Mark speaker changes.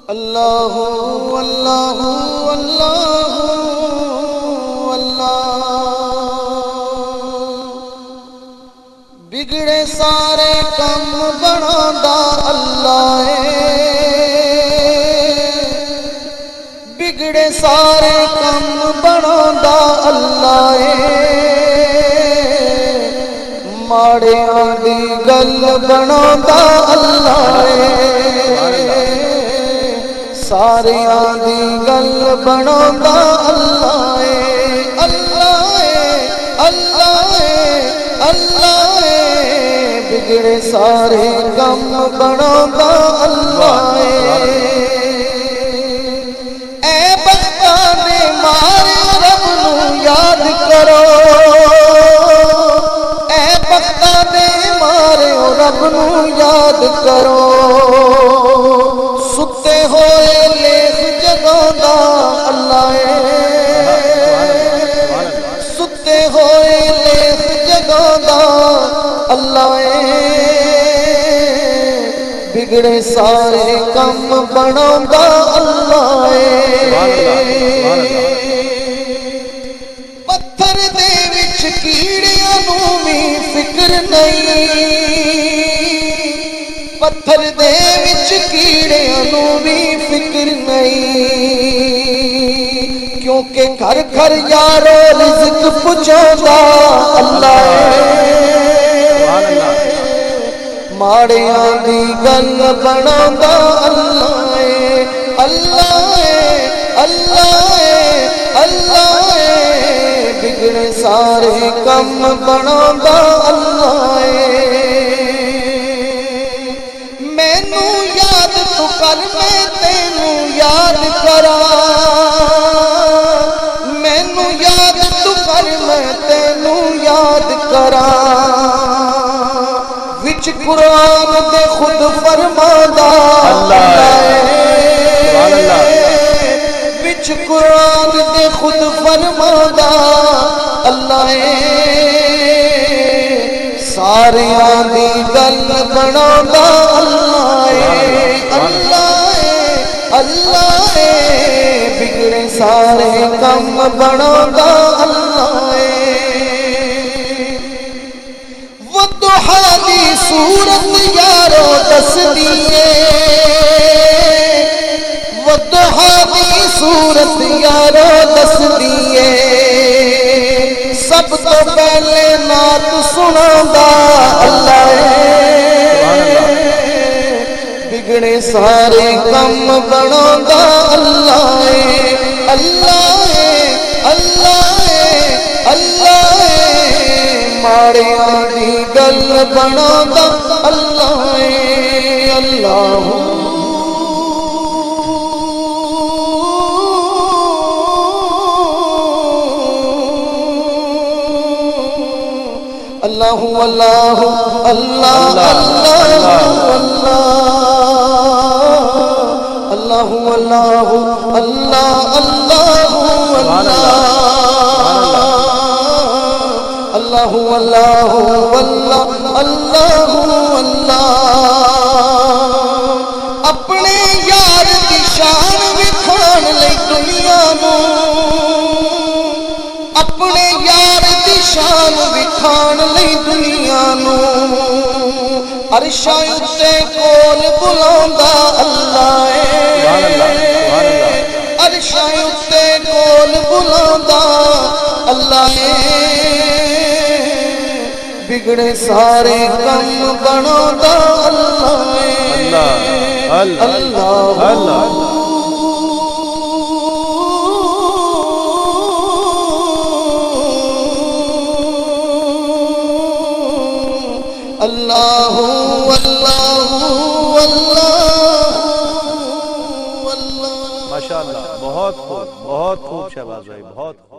Speaker 1: اللہ اللہ اللہ اللہ بگڑے سارے کم بنادا اللہ بگڑے سارے کم بنادا اللہ ماڑیاں دی گل بنادا اللہ ساریاں دی گل بنادا اللہ اللہ اللہ اللہ بگڑے سارے کم بنادا اللہ اے بختاں دے مارے رب نوں یاد کرو اے بختاں دے مارے رب نوں یاد کرو ستے ہوئے لیخ جگاؤندا اللہ ستے ہوئے لیخ جگاؤندا اللہ بگڑے سارے کم بناؤندا اللہ پتھر دے وچ کیڑیاں نوں وی فکر نہیں پتھر دے وچ کیڑیاں نوں وی فکر نہیں کیونکہ گھر گھر یارو رزق پہنچاؤندا اللہ ماڑیاں دی گل بناؤندا اللہ اللہ اللہ اللہ بگڑے سارے کم بناؤندا اللہ مینوں یاد تو کر میں تینوں یاد کراں مینوں یاد تو کر میں تینوں یاد کراں وچ قرآن دے خود فرمادا اللہ وچ قرآن دے خود فرمادا اللہ ساریاں دی گل بناؤندا اللہ اللہ اللہ بگڑے سارے کم بناؤندا اللہ وضحا دی صورت یارو دس دیے وضحا دی صورت یارو دس دیے سب تو پہلے نعت سناؤندا اللہ بگڑے سارے کم بناؤندا اللہ اللہ اللہ اللہ ماڑیاں دی گل بناؤندا اللہ اللہ اللہ اللہ اللہ اللہ اللہ اللہ اللہ اللہ اللہ اپنے یار دی شان وکھاؤن لئی دنیا نوں اپنے یار دی شان وکھاؤن لئی دنیا نوں عرشاں اُتے کول بلاؤندا اللہ عرشاں اُتے کول بلاؤندا اللہ بگڑے سارے کم بناؤندا اللہ اللہ اللہ اللہ
Speaker 2: ماشاءاللہ بہت خوب شہباز بھائی بہت خوب